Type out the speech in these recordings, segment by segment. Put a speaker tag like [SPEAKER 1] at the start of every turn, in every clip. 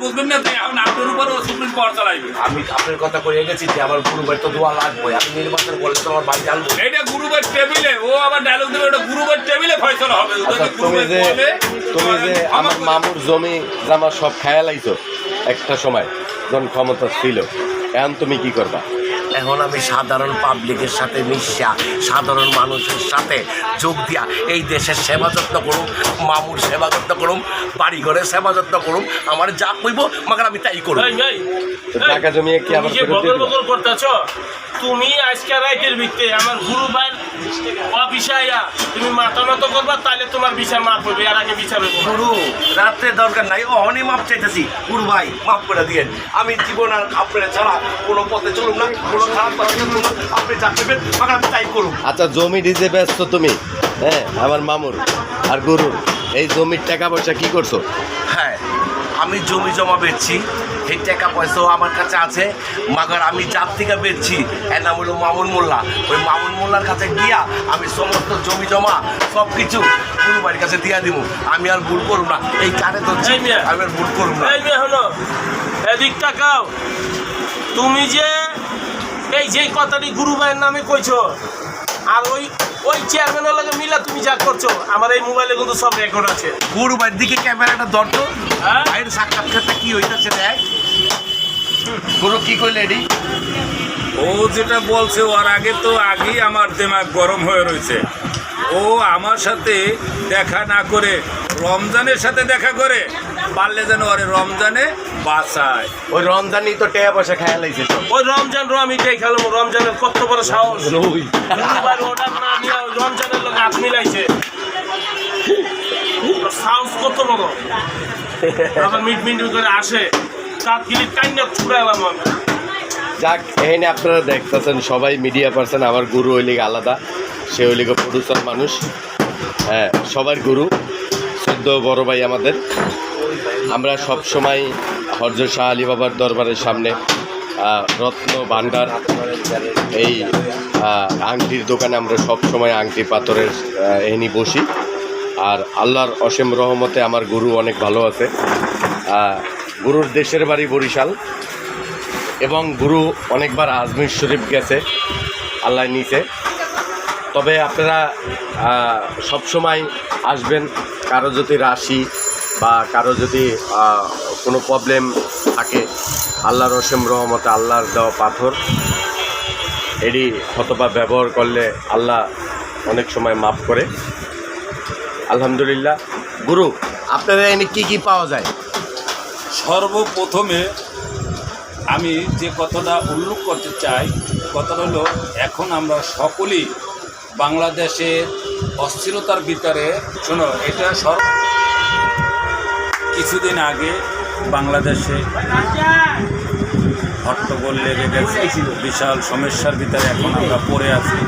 [SPEAKER 1] বুঝবেন না যে এখন আপনার উপর সুপ্রিম পাওয়ার চালাইবে।
[SPEAKER 2] আমি আপনার কথা কয়ে গেছি যে আমার গুরু ভাই তো দোয়া লাগবে, আমি নির্বাচন করলে তো আমার ভাই জানবো।
[SPEAKER 1] এটা গুরুবের টেবিলে ও আবার ডায়লগ দেবে, ওটা গুরুবের টেবিলে ফয়সালা হবে।
[SPEAKER 3] তুমি যে আমার মামুর জমি জামা সব খায়া লাইছো একটা সময় যখন ক্ষমতা ছিল, এখন তুমি কি করবা?
[SPEAKER 2] এখন আমি সাধারণ পাবলিকের সাথে মিশা সাধারণ মানুষের সাথে যোগ দিয়া এই দেশের সেবা যত্ন করুম, মামুর সেবা যত্ন করুম, বাড়িঘরের সেবা যত্ন করুম, আমার যা কইব মাগার আমি তাই করব।
[SPEAKER 3] টাকা জমিয়ে কি আবার
[SPEAKER 4] করতেছ তুমি আজকে রাইতের ভিত্তে আমার গুরু ভাই অফিসে আইয়া তুমি মাথা নত করবা, তাইলে তোমার বিচার মাফ হবে, আর আগে বিচার হবে।
[SPEAKER 2] গুরু রাত্রে দরকার নাই, অহনি মাপ চাইতেছি, গুরু ভাই মাফ করে দিয়েন। আমি জীবন আর আপনারা ছাড়া কোনো পথে চলুম না, কোনো খারাপ পথে চলুম না, আপনি যা করবেন মাগার আমি তাই করুম।
[SPEAKER 3] আচ্ছা, জমি ডিজে ব্যস্ত তুমি, হ্যাঁ, আমার মামুর আর গুরুর এই জমির টাকা পয়সা কি করছো?
[SPEAKER 2] হ্যাঁ, আমি জমি জমা বেচছি, এই টাকা পয়সাও আমার কাছে আছে, মাগার আমি যার থেকে বেচছি এর নাম হলো মামুন মোল্লা। ওই মামুন মোল্লার কাছে গিয়া আমি সমস্ত জমি জমা সব কিছু গুরু বাড়ির কাছে দিয়া দিব। আমি আর ভুল করব না, এই কানে তো আমি আর ভুল করব না।
[SPEAKER 4] এই মেয়ে হলো এদিক তাকাও, তুমি যে এই যে কথাটি গুরু ভাইয়ের নামে কইছো আর ওই চেয়ারম্যানের লাগে মিলা তুমি যা করছো, আমার এই মোবাইলে কিন্তু সব রেকর্ড আছে।
[SPEAKER 2] গুরু বাড়ির দিকে ক্যামেরাটা ধরতো, ভাইয়ের সাক্ষাৎকারটা কি হইতেছে দেখ। গুরু কি কইলে এডি?
[SPEAKER 1] ও যেটা বলছে ওর আগে তো আগেই আমার দিমাগ গরম হয়ে রয়েছে। ও আমার সাথে দেখা না করে রমজানের সাথে দেখা করে, পারলে যেন ওরে রমজানে বাঁচায়।
[SPEAKER 3] ওই রমজানই তো টাকা পয়সা খায়া লাইছে তো।
[SPEAKER 4] ওই রমজান আমি দেখ খেলাম, রমজানের কত বড় সাহস, ওটার না নিয়ে রমজানের লোক হাত মিলাইছে, সাহস কত বড়। আবার মিট করে আসে, তার গিলি টাইনা ছুড়াইলাম আমি।
[SPEAKER 3] যাক, এখানে আপনারা দেখতেছেন সবাই মিডিয়া পার্সন, আমার গুরু ওই লিগে আলাদা, সে ওই লিগে প্রডিউসার মানুষ, হ্যাঁ, সবার গুরু সদ্য বড় ভাই আমাদের। আমরা সব সময় হরজত শাহ আলী বাবার দরবারের সামনে রত্ন ভান্ডার এই আংটির দোকানে আমরা সব সময় আংটি পাথরের এনে বসি। আর আল্লাহর অসীম রহমতে আমার গুরু অনেক ভালো আছে। গুরুর দেশের বাড়ি বরিশাল, এবং গুরু অনেকবার আজমির শরীফ গেছে, আল্লাহ নিচে। তবে আপনারা সব সময় আসবেন, কারো যদি রাশি বা কারো যদি কোনো প্রবলেম থাকে, আল্লাহর অসীম রহমতে আল্লাহর দেওয়া পাথর এটি হতবা ব্যবহার করলে আল্লাহ অনেক সময় মাফ করে। আলহামদুলিল্লাহ। গুরু, আপনারা এনে কী কী পাওয়া যায়?
[SPEAKER 1] সর্বপ্রথমে আমি যে কথাটা উল্লেখ করতে চাই, কথাটা হলো এখন আমরা সকলেই বাংলাদেশের অস্থিরতার ভিতরে, শোনো, এটা কিছুদিন আগে বাংলাদেশে হট্টগোল লেগে গেছে, বিশাল সমস্যার ভিতরে এখন আমরা পড়ে আছি,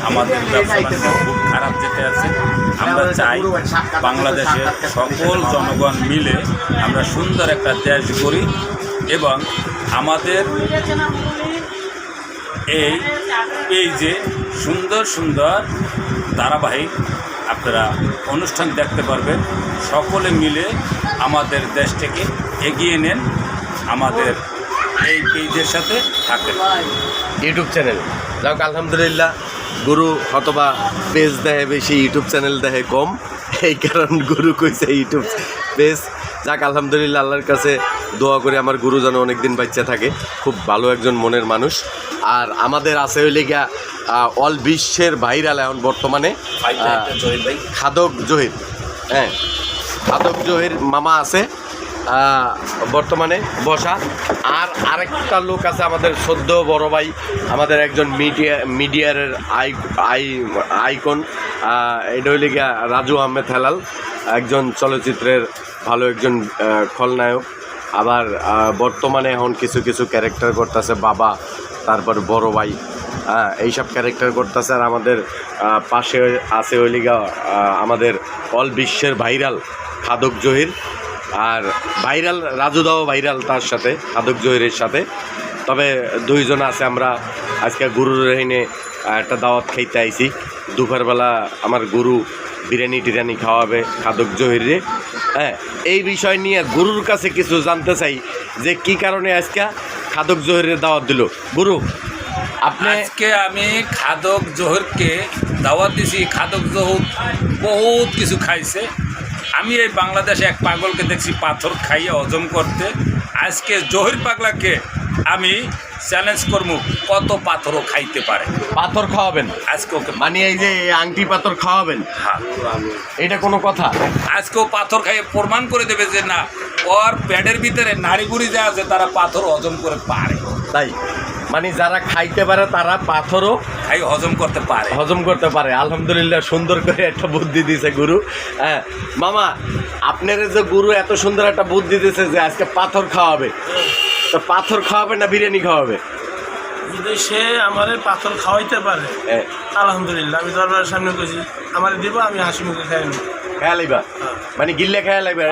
[SPEAKER 1] আমাদের ব্যবসা বাণিজ্য খুব খারাপ যেতে আছে। আমরা চাই বাংলাদেশের সকল জনগণ মিলে আমরা সুন্দর একটা দেশ গড়ি, এবং আমাদের এই যে সুন্দর সুন্দর ধারাবাহিক আপনারা অনুষ্ঠান দেখতে পারবেন। সকলে মিলে আমাদের দেশটাকে এগিয়ে নেন, আমাদের এই পেজের সাথে থাকেন।
[SPEAKER 3] ইউটিউব চ্যানেল যাক, আলহামদুলিল্লাহ। গুরু হতবা পেজ দেয় বেশি, ইউটিউব চ্যানেল দেয় কম, এই কারণ গুরু কইছে ইউটিউব পেজ। যাক, আলহামদুলিল্লাহ, আল্লাহর কাছে দোয়া করে আমার গুরু যেন অনেকদিন বাচ্চা থাকে, খুব ভালো একজন মনের মানুষ। আর আমাদের আছে হইলে গিয়া অল বিশ্বের ভাইরাল এখন বর্তমানে খাদক জহির, হ্যাঁ, খাদক জহির মামা আছে বর্তমানে বসা। আর আরেকটা লোক আছে আমাদের সদ্য বড় ভাই, আমাদের একজন মিডিয়ার আইকন, এটা হইলে গিয়া রাজু আহমেদ হেলাল, একজন চলচ্চিত্রের ভালো একজন খলনায়ক। আবার বর্তমানে এখন কিছু কিছু ক্যারেক্টার করতেছে, বাবা, তারপর বড় ভাই, এইসব ক্যারেক্টার করতেছে। আর আমাদের পাশে আছে হইলে গিয়া আমাদের অল বিশ্বের ভাইরাল খাদক জহির, আর ভাইরাল রাজুদাও ভাইরাল তার সাথে, খাদক জহিরের সাথে। তবে দুইজন আছে, আমরা আজকে গুরুর এনে একটা দাওয়াত খাইতে আইছি। দুপুরবেলা আমার গুরু বিরিয়ানি টিরিয়ানি খাওয়াবে খাদক জহিরে। হ্যাঁ, এই বিষয় নিয়ে গুরুর কাছে কিছু জানতে চাই যে কি কারণে আজকে খাদক জহিরের দাওয়াত দিল। গুরু আপনি
[SPEAKER 1] আজকে আমি খাদক জোহরকে দাওয়াত দিছি। খাদক জোহর বহুত কিছু খাইছে। আমি এই বাংলাদেশে এক পাগলকে দেখছি পাথর খাইয়ে হজম করতে। আজকে জহির পাগলাকে আমি চ্যালেঞ্জ করবো কত পাথরও খাইতে পারে।
[SPEAKER 3] পাথর খাওয়াবেন
[SPEAKER 1] আজকে ওকে
[SPEAKER 3] মানে এই যে আংটি পাথর খাওয়াবেন,
[SPEAKER 1] হ্যাঁ,
[SPEAKER 3] এটা কোনো কথা?
[SPEAKER 1] আজকেও পাথর খাইয়ে প্রমাণ করে দেবে যে না, ওর পেটের ভিতরে নাড়িগুড়ি যা আছে তারা পাথর হজম করে পারে।
[SPEAKER 3] তাই মানে যারা খাইতে পারে তারা পাথরও
[SPEAKER 1] খাই হজম করতে পারে।
[SPEAKER 3] হজম করতে পারে। আলহামদুলিল্লাহ, সুন্দর করে একটা বুদ্ধি দিয়েছে গুরু। হ্যাঁ মামা, আপনার যে গুরু এত সুন্দর একটা বুদ্ধি দিয়েছে যে আজকে পাথর খাওয়াবে, তো পাথর খাওয়াবে না বিরিয়ানি খাওয়াবে?
[SPEAKER 4] যদি সে আমার পাথর খাওয়াইতে পারে
[SPEAKER 3] হ্যাঁ,
[SPEAKER 4] আলহামদুলিল্লাহ, আমি দরবারের সামনে কইছি আমার দিব, আমি হাসি মুখে খাই নি।
[SPEAKER 3] খেয়া লাগবা মানে গিল্লে খেয়া লাগবে,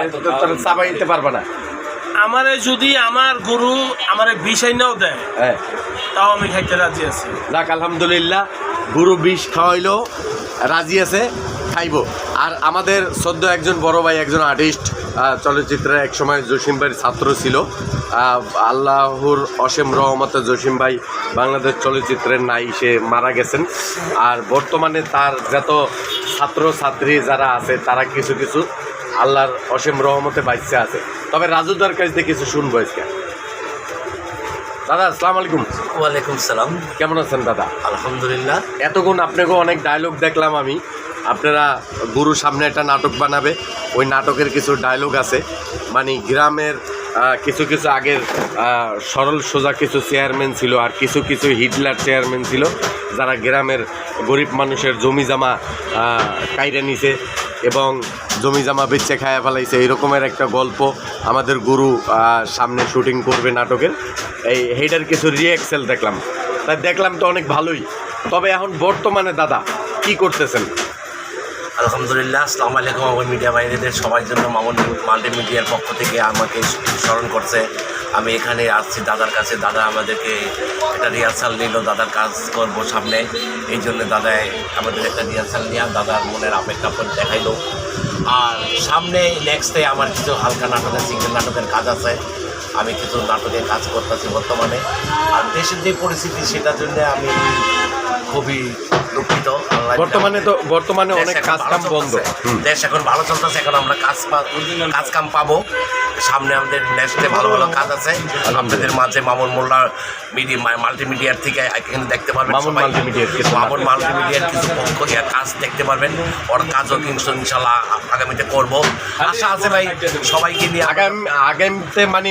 [SPEAKER 3] চাপাইতে পারবে না।
[SPEAKER 4] আমারে যদি আমার গুরু আমারে বিষয় নাও দেয়
[SPEAKER 3] হ্যাঁ,
[SPEAKER 4] তাও আমি খাইতে রাজি আছি।
[SPEAKER 3] যাক আলহামদুলিল্লাহ, গুরু বিষ খাওয়াইলেও রাজি আছে, খাইব। আর আমাদের সদ্য একজন বড় ভাই, একজন আর্টিস্ট, চলচ্চিত্রে একসময় জসিম ভাইয়ের ছাত্র ছিল। আল্লাহর অসীম রহমতে জসিম ভাই বাংলাদেশ চলচ্চিত্রের নাই, সে মারা গেছেন। আর বর্তমানে তার যত ছাত্র ছাত্রী যারা আছে তারা কিছু কিছু আল্লাহর অসীম রহমতে বাইচে আছে। তবে রাজুদার কাছ থেকে কিছু শুনবো আজকে। দাদা আসসালামু আলাইকুম।
[SPEAKER 2] ওয়ালাইকুম সালাম।
[SPEAKER 3] কেমন আছেন দাদা?
[SPEAKER 2] আলহামদুলিল্লাহ।
[SPEAKER 3] এতক্ষণ আপনাকেও অনেক ডায়লগ দেখলাম আমি। আপনারা গুরুর সামনে একটা নাটক বানাবে, ওই নাটকের কিছু ডায়লগ আছে, মানে গ্রামের কিছু কিছু আগের সরল সোজা কিছু চেয়ারম্যান ছিল, আর কিছু কিছু হিটলার চেয়ারম্যান ছিল যারা গ্রামের গরিব মানুষের জমি জমা কাইরে নিছে এবং জমি জমা বেচে খায়া ফেলাইছে। এইরকমের একটা গল্প আমাদের গুরু সামনে শুটিং করবে নাটকের। এইটার কিছু রিয়াকশন দেখলাম, তাই দেখলাম তো অনেক ভালোই। তবে এখন বর্তমানে দাদা কি করতেছেন?
[SPEAKER 2] আলহামদুলিল্লাহ। আসসালামু আলাইকুম। আমার মিডিয়া বাইরেদের সবার জন্য মামুন মাল্টিমিডিয়ার পক্ষ থেকে আমাকে স্মরণ করছে। আমি এখানে আসছি দাদার কাছে। দাদা আমাদেরকে একটা রিহার্সাল নিল, দাদার কাজ করবো সামনে, এই জন্য দাদায় আমাদের একটা রিহার্সাল নিয়ে দাদার মনের আবেগটা দেখাইলো। আর সামনে নেক্সটে আমার কিছু হালকা নাটকের সিঙ্গেল নাটকের কাজ আছে, আমি কিছু নাটকের কাজ করতেছি বর্তমানে। আর দেশের যে পরিস্থিতি সেটার জন্য আমি খুবই দুঃখিত।
[SPEAKER 3] বর্তমানে অনেক কাজ কাম বন্ধ,
[SPEAKER 2] দেশ এখন ভালো চলতেছে, এখন আমরা কাজ কাম পাবো সামনে। আমাদের নেক্সটে ভালো ভালো কাজ আছে আপনাদের মাঝে। মামুন মোল্লা মাল্টিমিডিয়ার থেকে এখানে দেখতে পারবেন, মামুন মাল্টিমিডিয়ার কিছু পক্ষ কাজ দেখতে পারবেন। ওর কাজও কিন্তু ইনশাল্লাহ আগামীতে করবো, আশা আছে ভাই সবাইকে নিয়ে।
[SPEAKER 3] আগামীতে মানে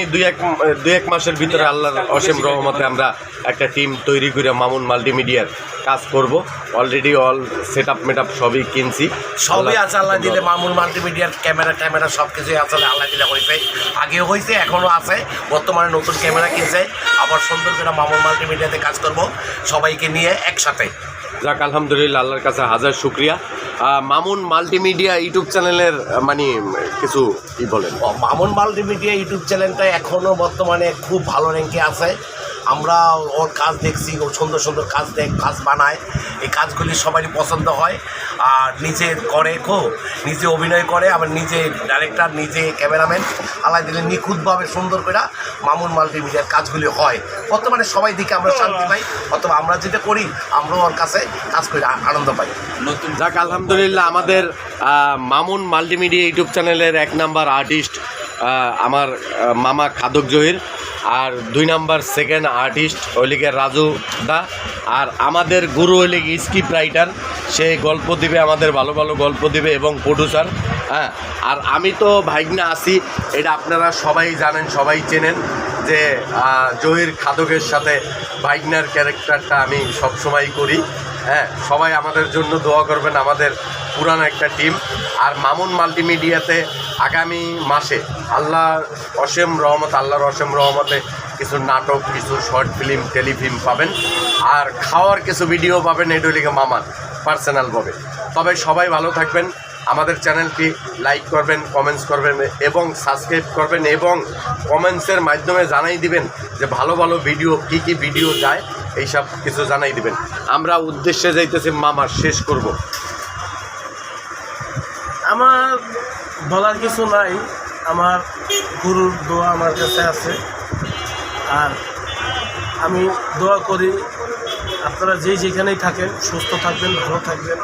[SPEAKER 3] দুই এক মাসের ভিতরে আল্লাহর অসীম রহমতে আমরা একটা টিম তৈরি করে মামুন মাল্টিমিডিয়ার কাজ করব। অলরেডি অল সেট আপ মেট আপ সবই কিনছি,
[SPEAKER 2] সবই আছে আল্লাহ দিলে। মামুন মাল্টিমিডিয়ার ক্যামেরা সব কিছুই আসলে আল্লাহ দিলে হয়েছে, আগেও হয়েছে, এখনও আছে। বর্তমানে নতুন ক্যামেরা কিনছে, আবার সুন্দর করে মামুন মাল্টিমিডিয়াতে কাজ করব সবাইকে নিয়ে একসাথে।
[SPEAKER 3] যাক আলহামদুলিল্লাহ, আল্লাহর কাছে হাজার শুক্রিয়া। মামুন মাল্টিমিডিয়া ইউটিউব চ্যানেলের মানে কিছু কি বলেন?
[SPEAKER 2] মামুন মাল্টিমিডিয়া ইউটিউব চ্যানেলটা এখনও বর্তমানে খুব ভালো র্যাঙ্কে আছে। আমরা ওর কাজ দেখছি, ও সুন্দর সুন্দর কাজ বানায়, এই কাজগুলি সবারই পছন্দ হয়। আর নিজে করে নিজে অভিনয় করে, আবার নিজে ডাইরেক্টর, নিজে ক্যামেরাম্যান, আল্লাহ দিলে নিখুঁতভাবে সুন্দর করে মামুন মাল্টিমিডিয়ার কাজগুলি হয়। বর্তমানে সবাই দিকে আমরা শান্তি পাই, অথবা আমরা যেটা করি আমরাও ওর কাছে কাজ করে আনন্দ পাই।
[SPEAKER 3] যাক আলহামদুলিল্লাহ, আমাদের মামুন মাল্টিমিডিয়া ইউটিউব চ্যানেলের 1 নাম্বার আর্টিস্ট আমার মামা খাদক জহির, আর 2 নাম্বার সেকেন্ড আর্টিস্ট ওইলিগে রাজু দা, আর আমাদের গুরু ওইলিগে স্ক্রিপ্ট রাইটার, সে গল্প দিবে, আমাদের ভালো ভালো গল্প দিবে, এবং প্রডিউসার। হ্যাঁ, আর আমি তো ভাইগনা আছি, এটা আপনারা সবাই জানেন, সবাই চেনেন যে জহির খাদকের সাথে ভাইগনার ক্যারেক্টারটা আমি সবসময় করি। হ্যাঁ, সবাই আমাদের জন্য দোয়া করবেন, আমাদের পুরানো একটা টিম। আর মামুন মাল্টিমিডিয়াতে আগামী মাসে আল্লাহর অসীম রহমতে কিছু নাটক, কিছু শর্ট ফিল্ম, টেলিফিল্ম পাবেন, আর খাওয়ার কিছু ভিডিও পাবেন। এটার লিগে মামার পার্সোনালভাবে। তবে সবাই ভালো থাকবেন, আমাদের চ্যানেলটি লাইক করবেন, কমেন্টস করবেন এবং সাবস্ক্রাইব করবেন, এবং কমেন্টসের মাধ্যমে জানাই দিবেন যে ভালো ভালো ভিডিও কী কী ভিডিও যায়, এইসব কিছু জানাই দিবেন। আমরা উদ্দেশ্যে যাইতেছি মামার শেষ করব।
[SPEAKER 4] আমার বলার কিছু নাই, আমার গুরুর দোয়া আমার কাছে আছে। আর আমি দোয়া করি আপনারা যেখানেই থাকেন সুস্থ থাকবেন, ভালো থাকবেন,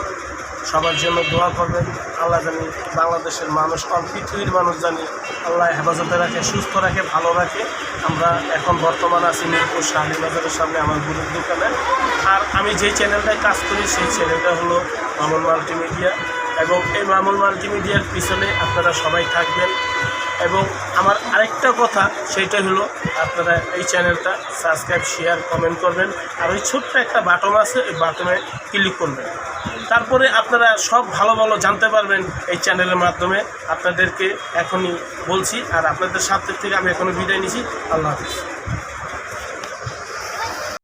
[SPEAKER 4] সবার জন্য দোয়া করবেন। আল্লাহ জানি বাংলাদেশের মানুষ, পৃথিবীর মানুষ জানি আল্লাহ হেফাজতে রাখে, সুস্থ রাখে, ভালো রাখে। আমরা এখন বর্তমান আছি মিরপুর শাহী বাজারের সামনে আমার গুরুর দোকানে। আর আমি যেই চ্যানেলটায় কাজ করি সেই চ্যানেলটা হলো মামুন মাল্টিমিডিয়া, এবং এই মামুন মাল্টিমিডিয়ার পিছনে আপনারা সবাই থাকবেন। এবং আমার আরেকটা কথা, সেইটা হলো আপনারা এই চ্যানেলটা সাবস্ক্রাইব, শেয়ার, কমেন্ট করবেন। আর ওই ছোট্ট একটা বাটন আছে, এই বাটনে ক্লিক করবেন। তারপরে আপনারা সব ভালো ভালো জানতে পারবেন এই চ্যানেলের মাধ্যমে। আপনাদেরকে এখনই বলছি, আর আপনাদের সাথে থেকে আমি এখনই বিদায় নিচ্ছি। আল্লাহ হাফিজ।